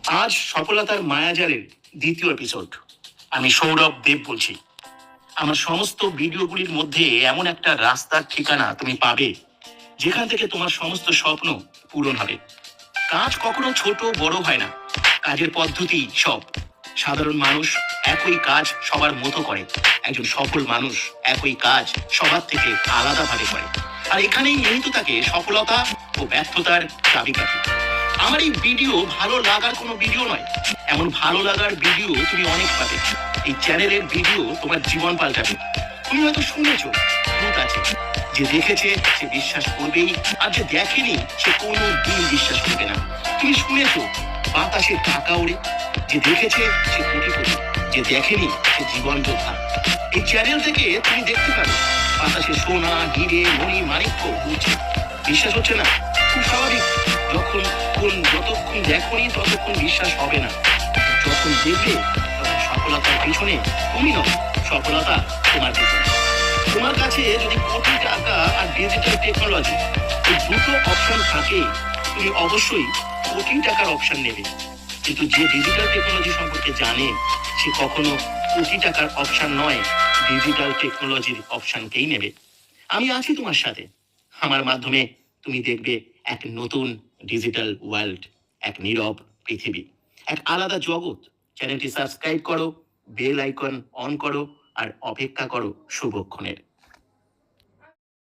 আজ সফলতার মায়াজালের দ্বিতীয় এপিসোড। আমি সৌরভ দেব বলছি। আমার সমস্ত ভিডিওগুলির মধ্যে এমন একটা রাস্তার ঠিকানা তুমি পাবে যেখান থেকে তোমার সমস্ত স্বপ্ন পূরণ হবে। কাজ কখনো ছোট বড় হয় না, কাজের পদ্ধতি সব। সাধারণ মানুষ একই কাজ সবার মতো করে, একজন সফল মানুষ একই কাজ সবার থেকে আলাদাভাবে করে। আর এখানেই নিহিত থাকে সফলতা ও ব্যর্থতার চাবিকাঠি। আমার এই ভিডিও ভালো লাগার কোনো ভিডিও নয়, এমন ভালো লাগার ভিডিও তুমি অনেক পাবে। এই চ্যানেলের ভিডিও তোমার জীবন পাল্টাবে। তুমি হয়তো শুনেছো ভূত আছে, যে দেখেছে সে বিশ্বাস করবেই, আর যে দেখেনি সে কোনো দিন বিশ্বাস করবে না। তুমি শুনেছো বাতাসে টাকা ওড়ে, যে দেখেছে সে কোটিপতি, যে দেখেনি সে জীবন যোদ্ধা। এই চ্যানেল থেকে তুমি দেখতে পারো বাতাসে সোনা হিরে মণি মাণিক্য উঠছে। বিশ্বাস হচ্ছে না? খুব স্বাভাবিক। যতক্ষণ দেখোনি ততক্ষণ বিশ্বাস হবে না। যখন দেখবে তখন সফলতার পিছনে তুমি নও, সফলতা তোমার পিছনে। তোমার কাছে যদি কোটি টাকা আর ডিজিটাল টেকনোলজি এই দুটো অপশন থাকে, তুমি অবশ্যই কোটি টাকার অপশন নেবে। কিন্তু যে ডিজিটাল টেকনোলজি সম্পর্কে জানে সে কখনো কোটি টাকার অপশন নয়, ডিজিটাল টেকনোলজির অপশনকেই নেবে। আমি আছি তোমার সাথে। আমার মাধ্যমে তুমি দেখবে এক নতুন ডিজিটাল ওয়ার্ল্ড, এক নীরব পৃথিবী, এক আলাদা জগৎ। চ্যানেলটি সাবস্ক্রাইব করো, বেল আইকন অন করো আর অপেক্ষা করো শুভক্ষণের।